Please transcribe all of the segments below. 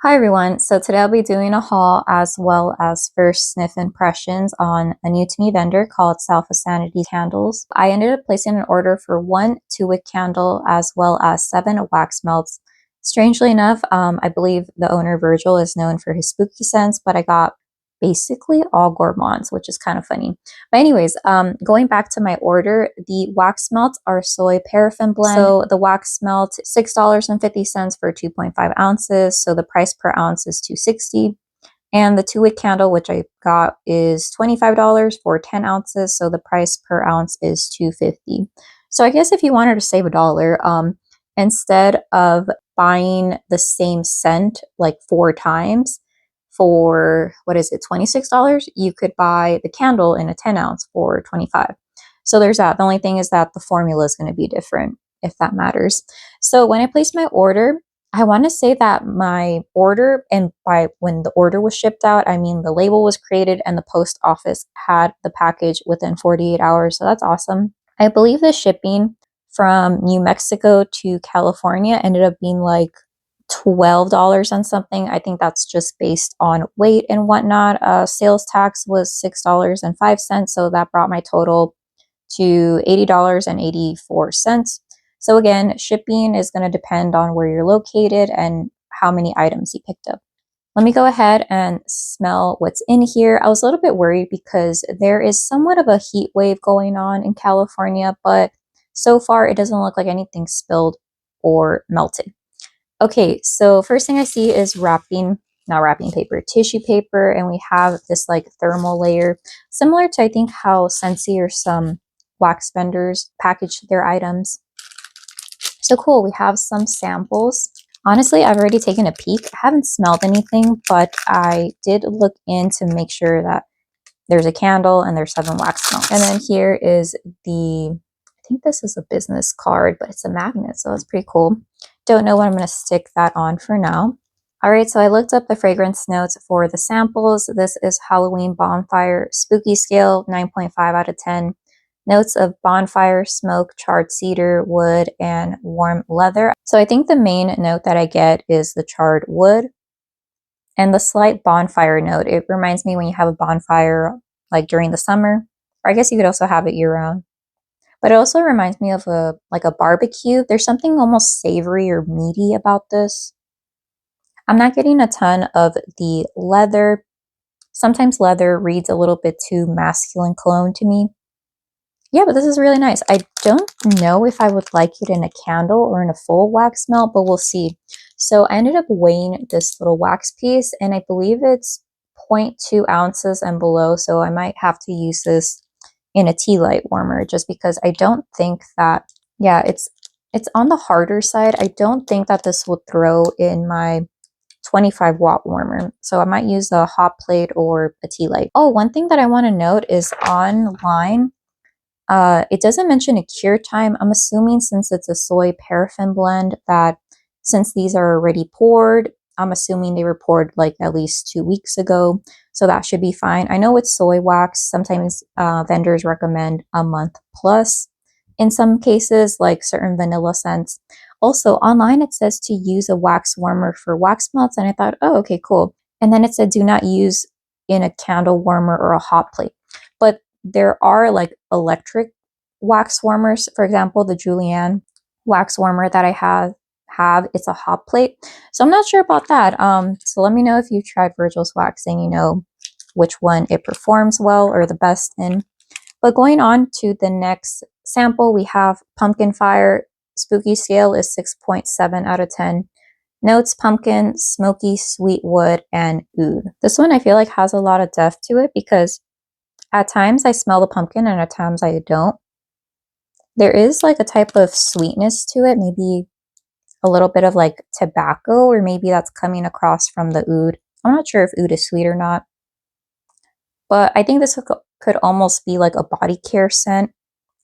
Hi everyone, so today I'll be doing a haul as well as first sniff impressions on a new to me vendor called South of Sanity Candles. I ended up placing an order for one 2-wick candle as well as 7 wax melts. Strangely enough, I believe the owner Virgil is known for his spooky scents, but I got basically all gourmands, which is kind of funny. But anyways, going back to my order, the wax melts are soy paraffin blend. So the wax melt, $6.50 for 2.5 ounces. So the price per ounce is $2.60. And the 2-wick candle, which I got, is $25 for 10 ounces. So the price per ounce is $2.50. So I guess if you wanted to save $1, instead of buying the same scent like 4 times, for what is it, $26, you could buy the candle in a 10 ounce for $25. So there's that. The only thing is that the formula is going to be different, if that matters. So when I placed my order, I want to say that my order, and by when the order was shipped out, I mean the label was created and the post office had the package within 48 hours. So that's awesome. I believe the shipping from New Mexico to California ended up being like $12 and something. I think that's just based on weight and whatnot. Sales tax was $6.05, so that brought my total to $80.84. So again, shipping is going to depend on where you're located and how many items you picked up. Let me go ahead and smell what's in here. I was a little bit worried because there is somewhat of a heat wave going on in California, but so far it doesn't look like anything spilled or melted. Okay, so first thing I see is not wrapping paper, tissue paper, and we have this like thermal layer, similar to I think how Scentsy or some wax vendors package their items. So cool, we have some samples. Honestly, I've already taken a peek. I haven't smelled anything, but I did look in to make sure that there's a candle and there's 7 wax melts. And then here is I think this is a business card, but it's a magnet, so it's pretty cool. Don't know when I'm going to stick that on for now. All right, so I looked up the fragrance notes for the samples. This is Halloween Bonfire, Spooky Scale, 9.5 out of 10. Notes of bonfire, smoke, charred cedar, wood, and warm leather. So I think the main note that I get is the charred wood and the slight bonfire note. It reminds me when you have a bonfire like during the summer, or I guess you could also have it year round. But it also reminds me of a barbecue. There's something almost savory or meaty about this. I'm not getting a ton of the leather. Sometimes leather reads a little bit too masculine cologne to me. Yeah, but this is really nice. I don't know if I would like it in a candle or in a full wax melt, but we'll see. So I ended up weighing this little wax piece, and I believe it's 0.2 ounces and below. So I might have to use this in a tea light warmer, just because I don't think that, yeah, it's on the harder side. I don't think that this will throw in my 25 watt warmer. So I might use a hot plate or a tea light. Oh, one thing that I want to note is online, it doesn't mention a cure time. I'm assuming since it's a soy paraffin blend that since these are already poured, I'm assuming they were poured like at least 2 weeks ago. So that should be fine. I know with soy wax, sometimes vendors recommend a month plus in some cases, like certain vanilla scents. Also online, it says to use a wax warmer for wax melts. And I thought, oh, okay, cool. And then it said do not use in a candle warmer or a hot plate. But there are like electric wax warmers. For example, the Julienne wax warmer that I have it's a hot plate. So I'm not sure about that. So let me know if you tried Virgil's wax and you know which one it performs well or the best in. But going on to the next sample, we have Pumpkkin Fire. Spooky scale is 6.7 out of 10. Notes: pumpkin, smoky, sweet wood, and oud. This one I feel like has a lot of depth to it because at times I smell the pumpkin and at times I don't. There is like a type of sweetness to it, maybe a little bit of like tobacco, or maybe that's coming across from the oud. I'm not sure if oud is sweet or not, but I think this could almost be like a body care scent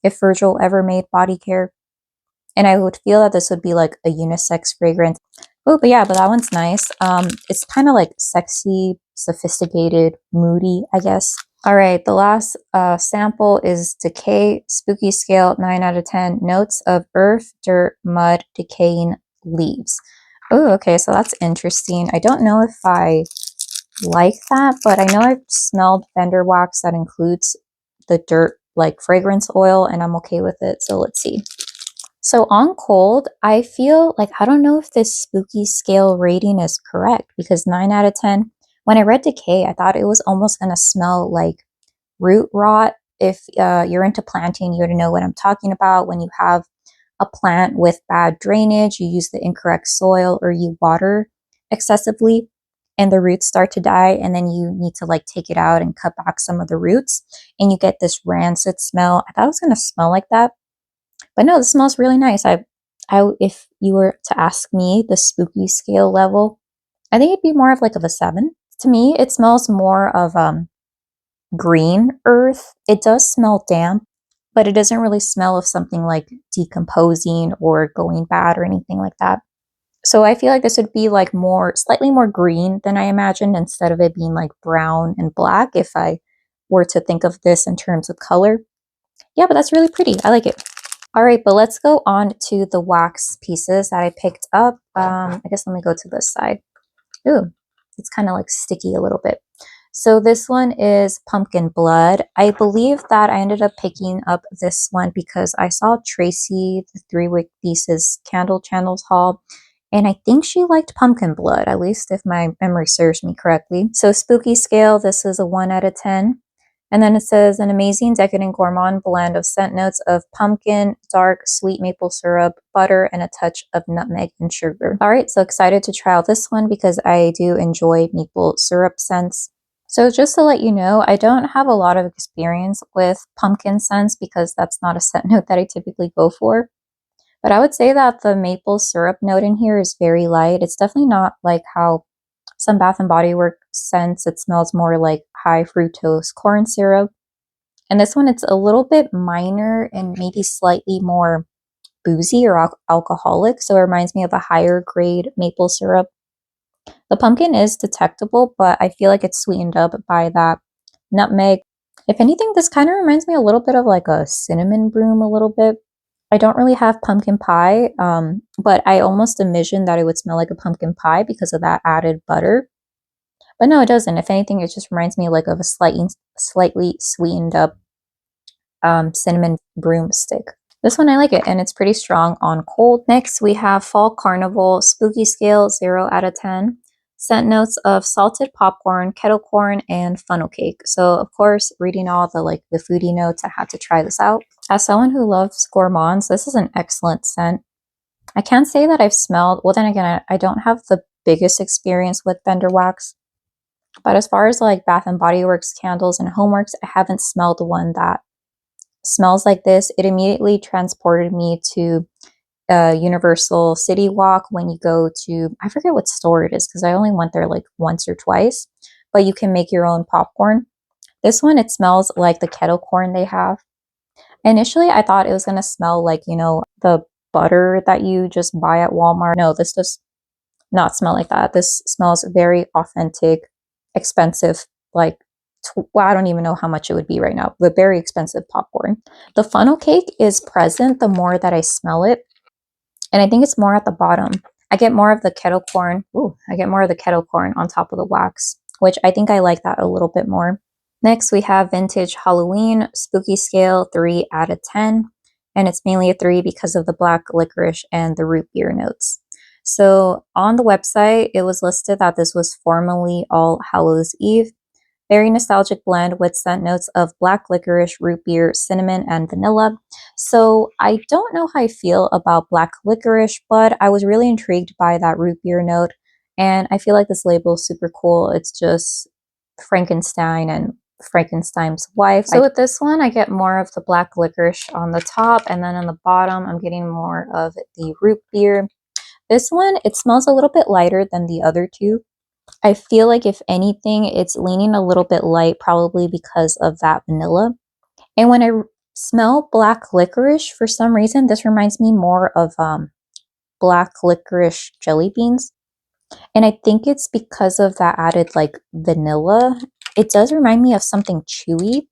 if Virgil ever made body care. And I would feel that this would be like a unisex fragrance. Oh, but yeah, but that one's nice. It's kind of like sexy, sophisticated, moody, I guess. All right, the last sample is Decay, Spooky Scale, 9 out of 10. Notes of earth, dirt, mud, decaying leaves. Oh, okay, so that's interesting. I don't know if I like that, but I know I've smelled vendor wax that includes the dirt like fragrance oil, and I'm okay with it. So let's see. So on cold, I feel like I don't know if this spooky scale rating is correct because 9 out of 10. When I read Decay, I thought it was almost gonna smell like root rot. If you're into planting, you know what I'm talking about. When you have a plant with bad drainage, you use the incorrect soil, or you water excessively and the roots start to die, and then you need to like take it out and cut back some of the roots, and you get this rancid smell. I thought it was going to smell like that, but no, this smells really nice. If you were to ask me the spooky scale level, I think it'd be more of like of a 7. To me, it smells more of green earth. It does smell damp, but it doesn't really smell of something like decomposing or going bad or anything like that. So I feel like this would be like slightly more green than I imagined, instead of it being like brown and black if I were to think of this in terms of color. Yeah, but that's really pretty. I like it. All right, but let's go on to the wax pieces that I picked up. I guess let me go to this side. Ooh, it's kind of like sticky a little bit. So this one is Pumpkin Blood. I believe that I ended up picking up this one because I saw Tracy, the 3-Wick Pieces Candle Channels haul, and I think she liked Pumpkin Blood, at least if my memory serves me correctly. So spooky scale, this is a 1 out of 10. And then it says an amazing decadent gourmand blend of scent notes of pumpkin, dark, sweet maple syrup, butter, and a touch of nutmeg and sugar. All right, so excited to try out this one because I do enjoy maple syrup scents. So just to let you know, I don't have a lot of experience with pumpkin scents because that's not a scent note that I typically go for. But I would say that the maple syrup note in here is very light. It's definitely not like how some Bath and Body Works scents, it smells more like high fructose corn syrup. And this one, it's a little bit minor and maybe slightly more boozy or alcoholic. So it reminds me of a higher grade maple syrup. The pumpkin is detectable, but I feel like it's sweetened up by that nutmeg. If anything, this kind of reminds me a little bit of like a cinnamon broom a little bit. I don't really have pumpkin pie, but I almost envisioned that it would smell like a pumpkin pie because of that added butter. But no, it doesn't. If anything, it just reminds me like of a slightly sweetened up cinnamon broomstick. This one I like it, and it's pretty strong on cold. Next, we have Fall Carnival Spooky Scale 0 out of 10. Scent notes of salted popcorn, kettle corn, and funnel cake. So, of course, reading all the foodie notes, I had to try this out. As someone who loves gourmands, this is an excellent scent. I can't say that I've smelled, well, then again, I don't have the biggest experience with vendor wax. But as far as like Bath and Body Works candles and homeworks, I haven't smelled one that smells like this. It immediately transported me to Universal City Walk when you go to, I forget what store it is because I only went there like once or twice, but you can make your own popcorn. This one, it smells like the kettle corn they have. Initially, I thought it was going to smell like, the butter that you just buy at Walmart. No, this does not smell like that. This smells very authentic, expensive, like, well, I don't even know how much it would be right now, but very expensive popcorn. The funnel cake is present the more that I smell it. And I think it's more at the bottom. I get more of the kettle corn. Ooh, I get more of the kettle corn on top of the wax, which I think I like that a little bit more. Next, we have Vintage Halloween Spooky Scale 3 out of 10. And it's mainly a 3 because of the black licorice and the root beer notes. So on the website, it was listed that this was formerly All Hallows Eve. Very nostalgic blend with scent notes of black licorice, root beer, cinnamon, and vanilla. So I don't know how I feel about black licorice, but I was really intrigued by that root beer note. And I feel like this label is super cool. It's just Frankenstein and Frankenstein's wife. So with this one, I get more of the black licorice on the top, and then on the bottom, I'm getting more of the root beer. This one, it smells a little bit lighter than the other two. I feel like if anything, it's leaning a little bit light, probably because of that vanilla. And when I smell black licorice, for some reason, this reminds me more of black licorice jelly beans. And I think it's because of that added like vanilla. It does remind me of something chewy,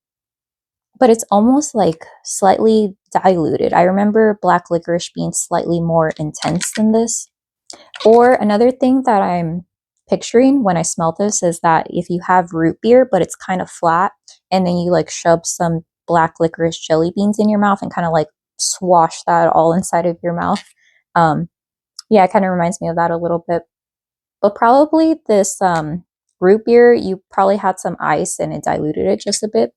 but it's almost like slightly diluted. I remember black licorice being slightly more intense than this. Or another thing that I'm picturing when I smell this is that if you have root beer, but it's kind of flat, and then you like shove some black licorice jelly beans in your mouth and kind of like swash that all inside of your mouth. Yeah, it kind of reminds me of that a little bit. But probably this root beer, you probably had some ice and it diluted it just a bit.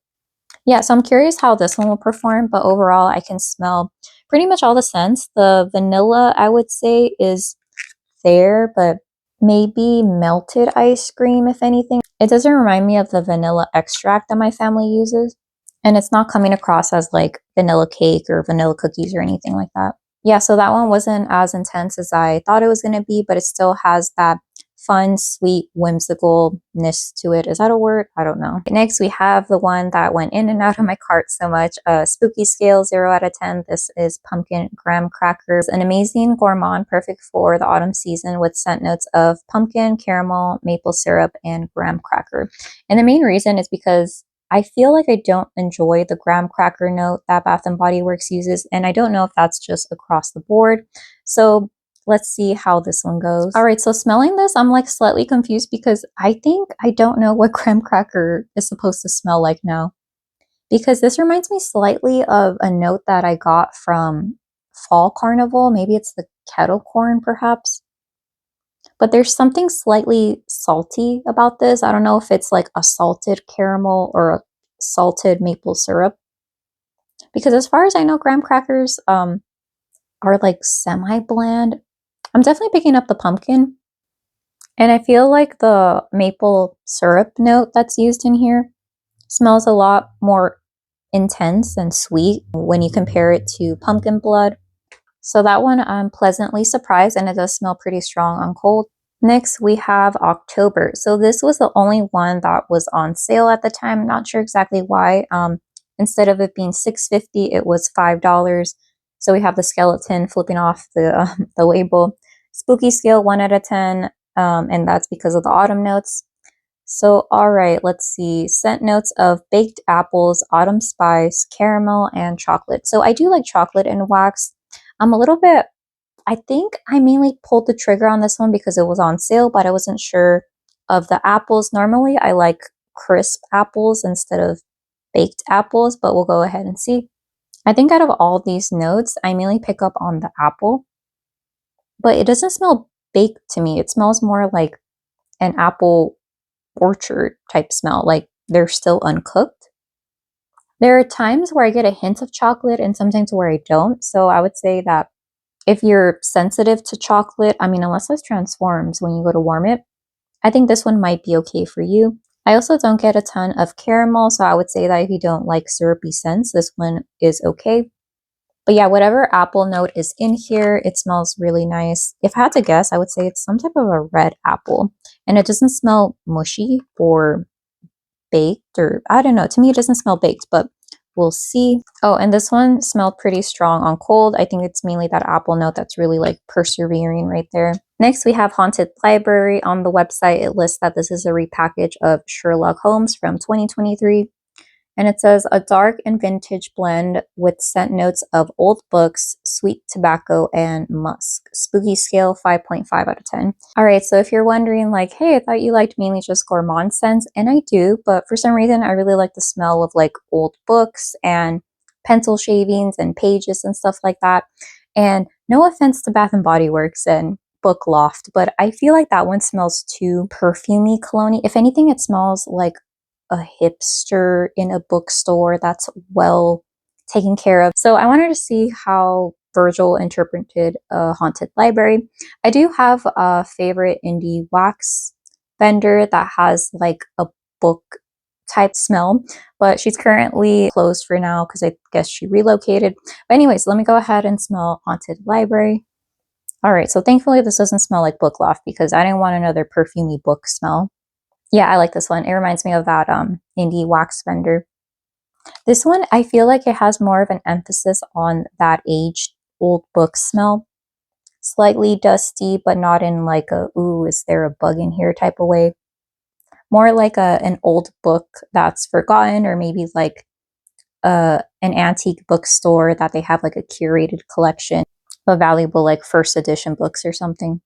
Yeah, so I'm curious how this one will perform, but overall I can smell pretty much all the scents. The vanilla, I would say, is there, but maybe melted ice cream, if anything. It doesn't remind me of the vanilla extract that my family uses, and it's not coming across as like vanilla cake or vanilla cookies or anything like that. Yeah, so that one wasn't as intense as I thought it was going to be, but it still has that fun, sweet, whimsicalness to it. Is that a word? I don't know. Next, we have the one that went in and out of my cart so much. Spooky scale, 0 out of 10. This is pumpkin graham crackers. An amazing gourmand, perfect for the autumn season with scent notes of pumpkin, caramel, maple syrup, and graham cracker. And the main reason is because I feel like I don't enjoy the graham cracker note that Bath & Body Works uses, and I don't know if that's just across the board. So let's see how this one goes. All right, so smelling this, I'm like slightly confused because I think I don't know what graham cracker is supposed to smell like now. Because this reminds me slightly of a note that I got from Fall Carnival. Maybe it's the kettle corn, perhaps. But there's something slightly salty about this. I don't know if it's like a salted caramel or a salted maple syrup. Because as far as I know, graham crackers are like semi-bland. I'm definitely picking up the pumpkin. And I feel like the maple syrup note that's used in here smells a lot more intense and sweet when you compare it to pumpkin blood. So that one I'm pleasantly surprised, and it does smell pretty strong on cold. Next, we have October. So this was the only one that was on sale at the time. Not sure exactly why. Instead of it being $6.50, it was $5. So we have the skeleton flipping off the label. Spooky scale, 1 out of 10, and that's because of the autumn notes. So, all right, let's see. Scent notes of baked apples, autumn spice, caramel, and chocolate. So I do like chocolate and wax. I'm a little bit, I think I mainly pulled the trigger on this one because it was on sale, but I wasn't sure of the apples. Normally, I like crisp apples instead of baked apples, but we'll go ahead and see. I think out of all these notes, I mainly pick up on the apple, but it doesn't smell baked to me. It smells more like an apple orchard type smell, like they're still uncooked. There are times where I get a hint of chocolate and sometimes where I don't. So I would say that if you're sensitive to chocolate, I mean, unless this transforms when you go to warm it, I think this one might be okay for you. I also don't get a ton of caramel, so I would say that if you don't like syrupy scents, this one is okay. But yeah, whatever apple note is in here, it smells really nice. If I had to guess, I would say it's some type of a red apple. And it doesn't smell mushy or baked, or I don't know. To me, it doesn't smell baked, but we'll see. Oh, and this one smelled pretty strong on cold. I think it's mainly that apple note that's really like persevering right there. Next, we have Haunted Library. On the website, it lists that this is a repackage of Sherlock Holmes from 2023. And it says a dark and vintage blend with scent notes of old books, sweet tobacco, and musk. Spooky scale, 5.5 out of 10. All right, so if you're wondering like, hey, I thought you liked mainly just gourmand scents, and I do, but for some reason I really like the smell of like old books and pencil shavings and pages and stuff like that. And no offense to Bath & Body Works and Book Loft, but I feel like that one smells too perfumey, cologne-y. If anything, it smells like a hipster in a bookstore that's well taken care of. So I wanted to see how Virgil interpreted a haunted library. I do have a favorite indie wax vendor that has like a book type smell, but she's currently closed for now because I guess she relocated. But anyways, let me go ahead and smell haunted library. All right, so thankfully this doesn't smell like Book Loft because I didn't want another perfumey book smell. Yeah, I like this one. It reminds me of that indie wax vendor. This one, I feel like it has more of an emphasis on that aged old book smell. Slightly dusty, but not in like a, ooh, is there a bug in here type of way. More like an old book that's forgotten, or maybe like an antique bookstore that they have like a curated collection of valuable like first edition books or something.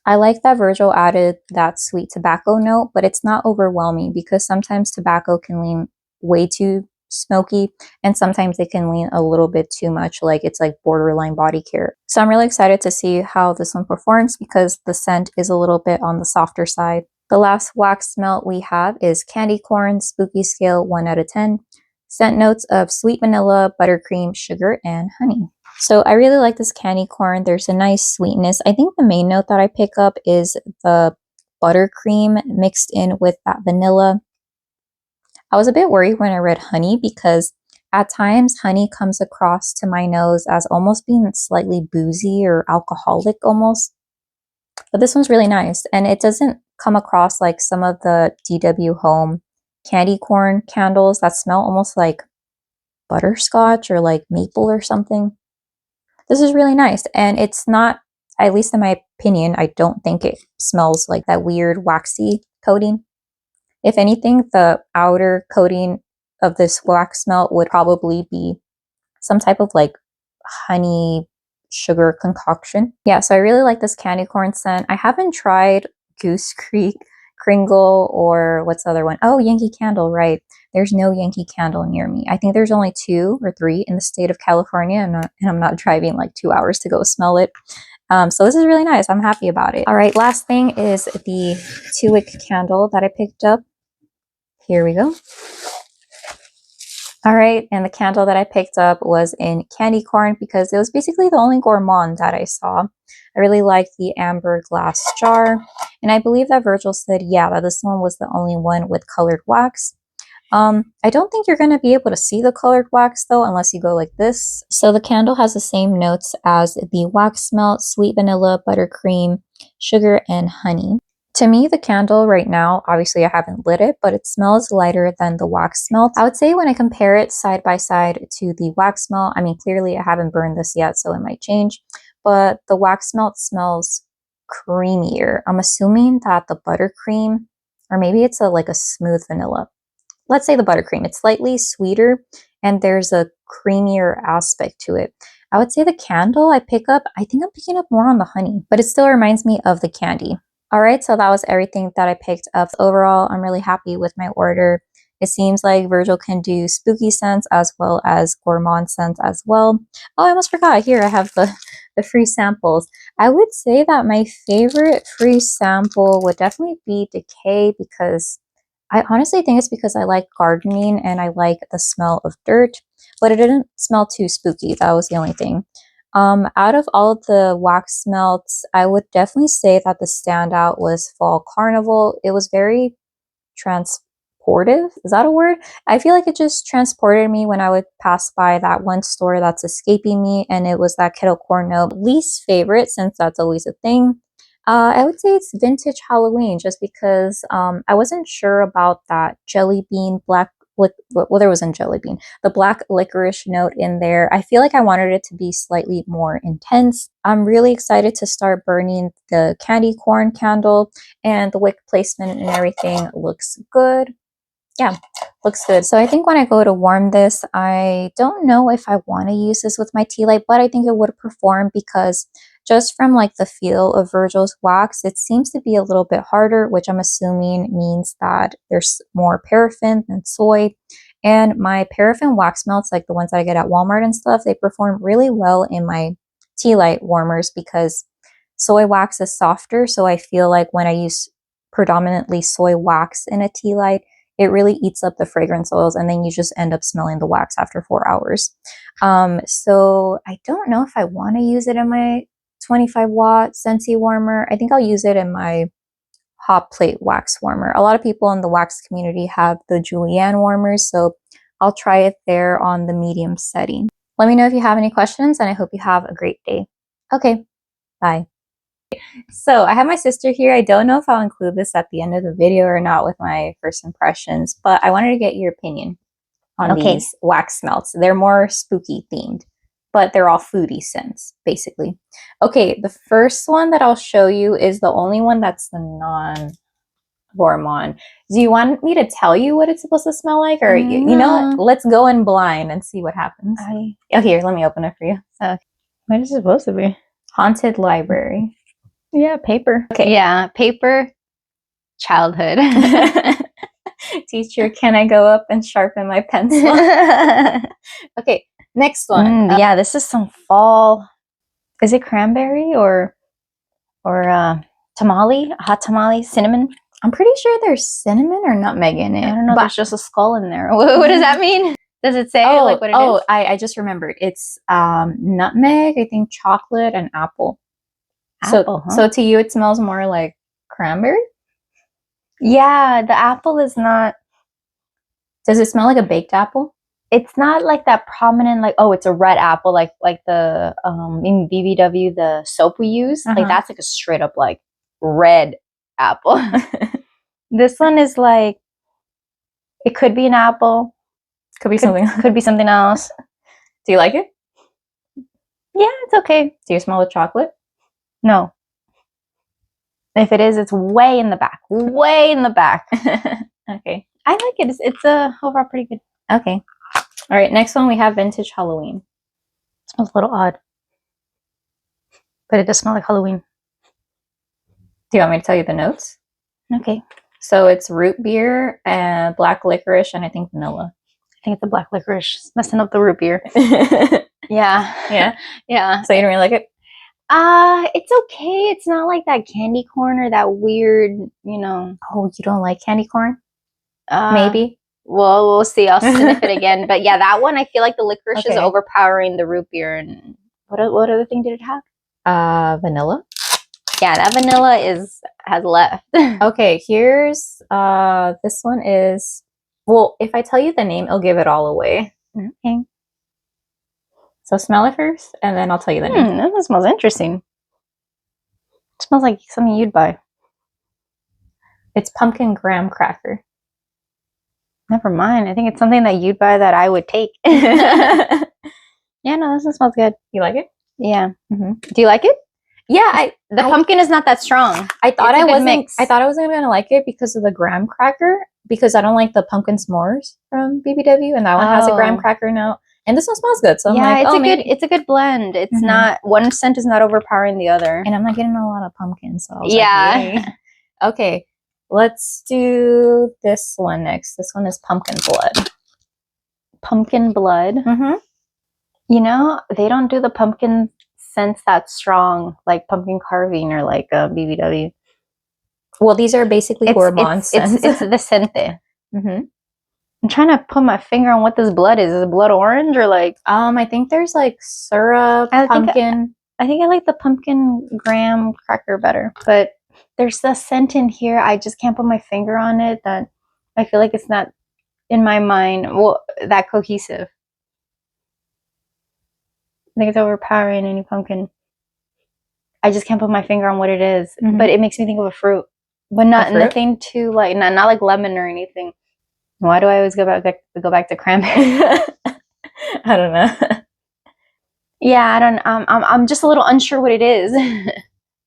I like that Virgil added that sweet tobacco note, but it's not overwhelming because sometimes tobacco can lean way too smoky and sometimes it can lean a little bit too much, like it's like borderline body care. So I'm really excited to see how this one performs because the scent is a little bit on the softer side. The last wax melt we have is candy corn, spooky scale 1 out of 10. Scent notes of sweet vanilla, buttercream, sugar, and honey. So I really like this candy corn. There's a nice sweetness. I think the main note that I pick up is the buttercream mixed in with that vanilla. I was a bit worried when I read honey because at times honey comes across to my nose as almost being slightly boozy or alcoholic almost. But this one's really nice and it doesn't come across like some of the DW Home candy corn candles that smell almost like butterscotch or like maple or something. This is really nice and it's not, at least in my opinion, I don't think it smells like that weird waxy coating. If anything, the outer coating of this wax melt would probably be some type of like honey sugar concoction. Yeah, so I really like this candy corn scent. I haven't tried Goose Creek, Kringle, or what's the other one? Oh, Yankee Candle, right. There's no Yankee Candle near me. I think there's only 2 or 3 in the state of California, and I'm not driving like 2 hours to go smell it. So this is really nice. I'm happy about it. All right, last thing is the 2-wick candle that I picked up. Here we go. All right, and the candle that I picked up was in candy corn because it was basically the only gourmand that I saw. I really liked the amber glass jar, and I believe that Virgil said, yeah, that this one was the only one with colored wax. I don't think you're going to be able to see the colored wax though, unless you go like this. So the candle has the same notes as the wax melt, sweet vanilla, buttercream, sugar, and honey. To me, the candle right now, obviously I haven't lit it, but it smells lighter than the wax melt. I would say when I compare it side by side to the wax melt, I mean, clearly I haven't burned this yet, so it might change, but the wax melt smells creamier. I'm assuming that the buttercream, or maybe it's like a smooth vanilla. Let's say the buttercream, it's slightly sweeter and there's a creamier aspect to it. I would say the candle I think I'm picking up more on the honey, but it still reminds me of the candy. All right, so that was everything that I picked up. Overall, I'm really happy with my order. It seems like Virgil can do spooky scents as well as gourmand scents as well. Oh, I almost forgot. Here, I have the free samples. I would say that my favorite free sample would definitely be Decay because I honestly think it's because I like gardening and I like the smell of dirt, but it didn't smell too spooky. That was the only thing. Out of all of the wax melts, I would definitely say that the standout was Fall Carnival. It was very transportive. Is that a word? I feel like it just transported me when I would pass by that one store that's escaping me, and it was that kettle corn note. Least favorite, since that's always a thing. I would say it's Vintage Halloween, just because I wasn't sure about that jelly bean well, there wasn't jelly bean, the black licorice note in there. I feel like I wanted it to be slightly more intense. I'm really excited to start burning the candy corn candle, and the wick placement and everything looks good. Yeah, looks good. So I think when I go to warm this, I don't know if I want to use this with my tea light, but I think it would perform because just from like the feel of Virgil's wax, it seems to be a little bit harder, which I'm assuming means that there's more paraffin than soy. And my paraffin wax melts, like the ones that I get at Walmart and stuff, they perform really well in my tea light warmers because soy wax is softer. So I feel like when I use predominantly soy wax in a tea light, it really eats up the fragrance oils and then you just end up smelling the wax after 4 hours. So I don't know if I want to use it in my 25-watt Scentsy warmer. I think I'll use it in my hot plate wax warmer. A lot of people in the wax community have the Julienne warmers, so I'll try it there on the medium setting. Let me know if you have any questions, and I hope you have a great day. Okay, bye. So I have my sister here. I don't know if I'll include this at the end of the video or not with my first impressions, but I wanted to get your opinion on these wax melts. They're more spooky themed, but they're all foodie scents, basically. Okay, the first one that I'll show you is the only one that's the non-gourmand. Do you want me to tell you what it's supposed to smell like? Or, you know, let's go in blind and see what happens. Oh, here, let me open it for you. Okay. What is it supposed to be? Haunted Library. Yeah, paper. Okay. Yeah, paper. Childhood. Teacher, can I go up and sharpen my pencil? Okay, next one. Yeah, this is some fall. Is it cranberry or tamale? Hot tamale, cinnamon? I'm pretty sure there's cinnamon or nutmeg in it. I don't know. There's just a skull in there. What does that mean? Does it say like what it is? I just remembered. It's nutmeg, I think chocolate and apple. Apple, so to you it smells more like cranberry? Yeah, the apple is not. Does it smell like a baked apple? It's not like that prominent, like, oh, it's a red apple, like the in BBW, the soap we use. Like that's like a straight up like red apple. This one is like, it could be an apple. Could be something. Could be something else. Do you like it? Yeah, it's okay. Do you smell the chocolate? No. If it is, it's way in the back. Way in the back. Okay. I like it. It's overall pretty good. Okay. All right, next one we have Vintage Halloween. It smells a little odd. But it does smell like Halloween. Do you want me to tell you the notes? Okay. So it's root beer and black licorice and I think vanilla. I think it's the black licorice. It's messing up the root beer. Yeah. Yeah? Yeah. So you don't really like it? It's okay. It's not like that candy corn or that weird, you know. Oh, you don't like candy corn? Maybe. Well, we'll see. I'll sniff it again. But yeah, that one, I feel like the licorice is overpowering the root beer. And what other thing did it have? Vanilla. Yeah, that vanilla has left. Okay, here's this one is, well, if I tell you the name, it'll give it all away. Okay. So smell it first, and then I'll tell you the name. That smells interesting. It smells like something you'd buy. It's pumpkin graham cracker. Never mind. I think it's something that you'd buy that I would take. Yeah, no, this one smells good. You like it? Yeah. Do you like it? Yeah, the pumpkin is not that strong. I thought I wasn't gonna like it because of the graham cracker, because I don't like the pumpkin s'mores from BBW, and that one has a graham cracker note. And this one smells good, so I'm like, it's a good blend. It's not, one scent is not overpowering the other, and I'm not getting a lot of pumpkin, so I was like, okay, let's do this one next. This one is pumpkin blood. Pumpkin blood. You know, they don't do the pumpkin scents that strong, like pumpkin carving or like BBW. Well, these are basically gourmand scents. It's the scente. I'm trying to put my finger on what this blood is. Is it blood orange or like? I think there's like syrup, pumpkin. I think I like the pumpkin graham cracker better, but there's a scent in here. I just can't put my finger on it. That I feel like it's not in my mind. Well, that cohesive. I think it's overpowering any pumpkin. I just can't put my finger on what it is, but it makes me think of a fruit, but nothing too like not like lemon or anything. Why do I always go back to cranberry? I don't know. Yeah, I don't. I'm just a little unsure what it is.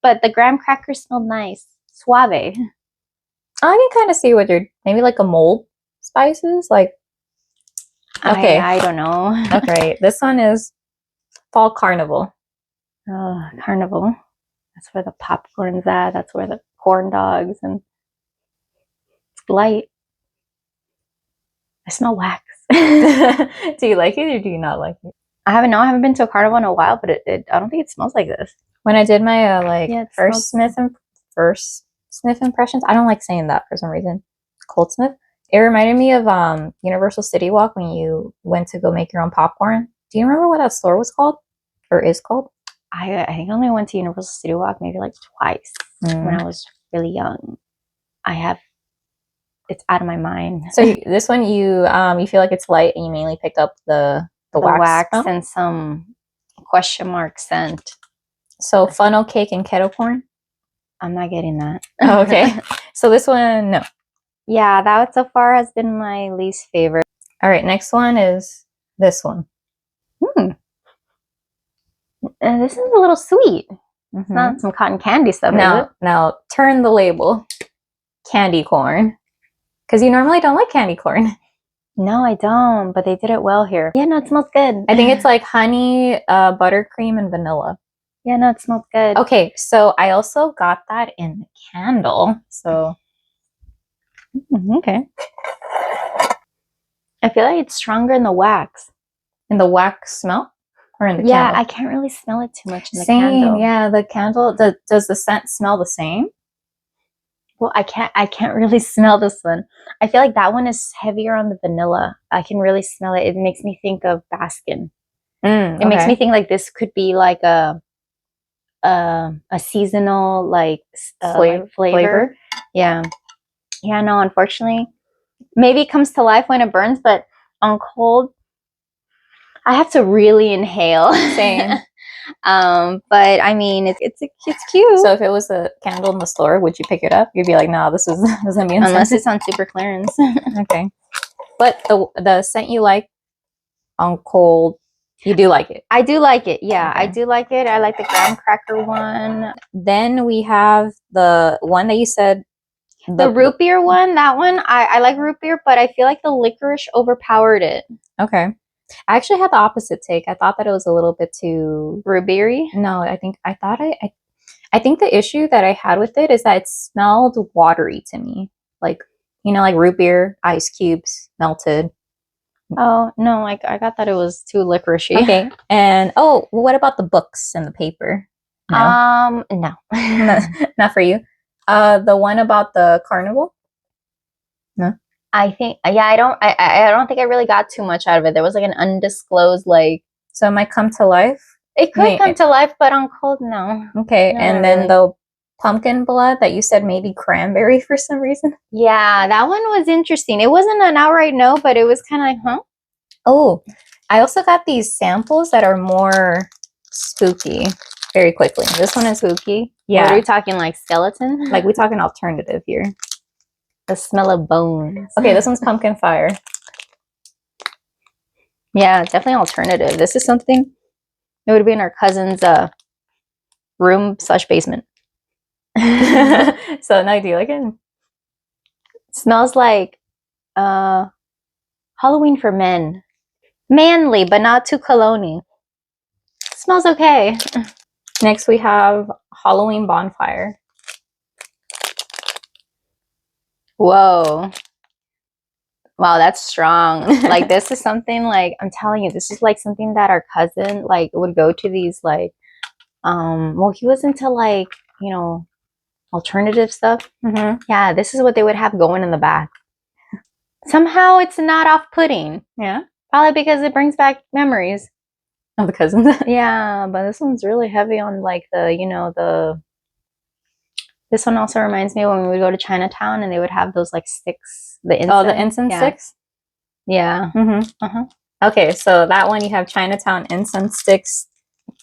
But the graham crackers smelled nice, suave. I can kind of see what you're, maybe like a mold spices, like. Okay, I don't know. Okay, this one is Fall Carnival. Oh, Carnival. That's where the popcorn's at. That's where the corn dogs and it's light. I smell wax. Do you like it or do you not like it? I haven't been to a carnival in a while, but I don't think it smells like this. When I did my first sniff impressions, I don't like saying that for some reason. Cold sniff. It reminded me of Universal City Walk when you went to go make your own popcorn. Do you remember what that store was called or is called? I think I only went to Universal City Walk maybe like twice when I was really young. It's out of my mind. So this one you feel like it's light and you mainly picked up the wax and some question mark scent. So funnel cake and kettle corn? I'm not getting that. Oh, okay. So this one, no. Yeah, that so far has been my least favorite. All right, next one is this one. And this is a little sweet. It's not some cotton candy stuff. Now turn the label. Candy corn. Because you normally don't like candy corn. No, I don't, but they did it well here. Yeah, no, it smells good. I think it's like honey, buttercream, and vanilla. Yeah, no, it smells good. Okay, so I also got that in the candle. So Okay. I feel like it's stronger in the wax. in the wax smell or in the Yeah, candle? I can't really smell it too much in the Same, candle. yeah. The candle. Does the scent smell the same? Well, I can't really smell this one. I feel like that one is heavier on the vanilla. I can really smell it. It makes me think of Baskin. It makes me think like this could be like a seasonal like flavor. Yeah. Yeah, no, unfortunately. Maybe it comes to life when it burns, but on cold, I have to really inhale. Same. But I mean, it's cute. So if it was a candle in the store, would you pick it up? You'd be like, "No, this doesn't mean unless it's on super clearance." Okay, but the scent you like on cold, you do like it. I do like it. Yeah, Okay. I do like it. I like the graham cracker one. Then we have the one that you said, The root beer one. That one, I like root beer, but I feel like the licorice overpowered it. Okay. I actually had the opposite take. I thought that it was a little bit too Root beery. No, I think the issue that I had with it is that it smelled watery to me. Like, like root beer, ice cubes, melted. Oh no, like I got that it was too licoricey. Okay. And what about the books and the paper? No. Not for you. The one about the carnival? No. I think I don't think I really got too much out of it. There was like an undisclosed So it might come to life. It could come to life, but on cold, no. Okay, and then the pumpkin blood that you said maybe cranberry for some reason. Yeah, that one was interesting. It wasn't an outright no, but it was kind of like, huh? Oh, I also got these samples that are more spooky very quickly. This one is spooky. Yeah. What are we talking, like skeleton? Like we're talking alternative here. The smell of bones. Okay, this one's Pumpkkin Fire. Yeah, definitely alternative. This is something it would be in our cousin's room/basement. So now do you like it? Smells like Halloween for men. Manly, but not too cologne-y. Smells okay. Next we have Halloween Bonfire. Whoa. Wow, that's strong. Like this is something like I'm telling you, this is like something that our cousin like would go to these like well he was into like, alternative stuff. Yeah, this is what they would have going in the back. Somehow it's not off-putting. Yeah. Probably because it brings back memories. Of the cousins. Yeah, but this one's really heavy on like this one also reminds me when we would go to Chinatown and they would have those like sticks. The incense. Oh, the incense sticks? Yeah. Okay, so that one you have Chinatown incense sticks.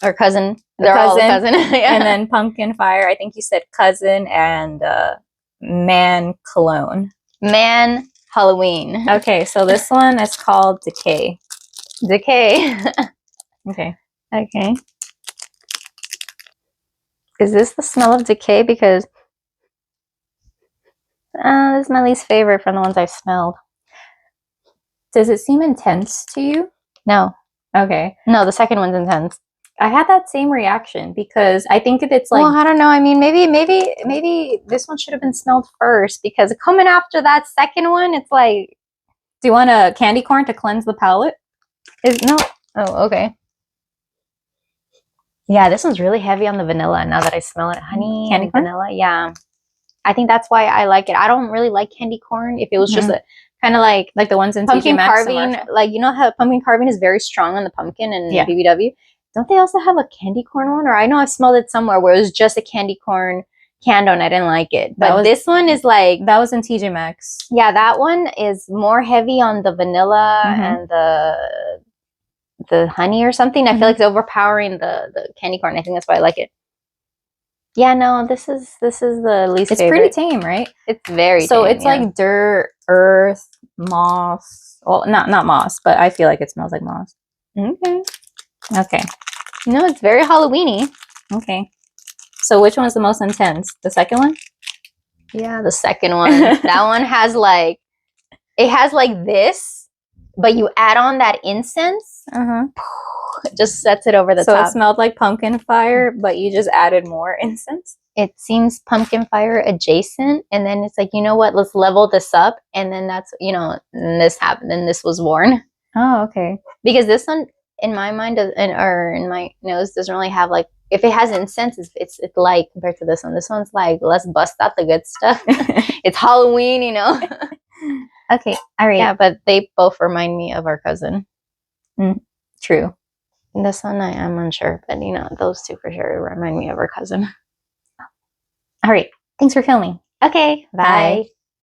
Or cousin. They're all cousin. Yeah. And then Pumpkin Fire, I think you said cousin, and man cologne. Man Halloween. Okay, so this one is called Decay. Decay. Okay. Okay. Is this the smell of decay? Because this is my least favorite from the ones I've smelled. Does it seem intense to you? No. Okay. No, the second one's intense. I had that same reaction because I think it's like... Well, I don't know. I mean, maybe this one should have been smelled first because coming after that second one, it's like... Do you want a candy corn to cleanse the palate? No. Oh, okay. Yeah, this one's really heavy on the vanilla now that I smell it. Honey candy corn? Vanilla. Yeah. I think that's why I like it. I don't really like candy corn. If it was just a kind of like the ones in pumpkin TJ Maxx carving, like how pumpkin carving is very strong on the pumpkin and BBW. Don't they also have a candy corn one? Or I know I've smelled it somewhere where it was just a candy corn candle and I didn't like it. But this one is like... That was in TJ Maxx. Yeah, that one is more heavy on the vanilla and the honey or something. I feel like it's overpowering the candy corn. I think that's why I like it. Yeah, no, this is the least favorite. It's pretty tame, right? It's very tame. So it's like dirt, earth, moss. Well, not moss, but I feel like it smells like moss. Okay. No, it's very Halloween-y. Okay. So which one's the most intense? The second one? Yeah, the second one. That one has like... It has like this, but you add on that incense. just sets it over the so top. it smelled like pumpkin fire, but you just added more incense? It seems pumpkin fire adjacent, and then it's like, you know what, let's level this up, and then that's, you know, and this happened, and this was worn. Oh, okay. Because this one, in my mind, or in my nose, doesn't really have like, if it has incense, it's light compared to this one. This one's like, let's bust out the good stuff. It's Halloween, you know. Okay, all right. Yeah, but they both remind me of our cousin. True. This one, I'm unsure, but you know, those two for sure remind me of our cousin. All right. Thanks for filming. Okay, bye.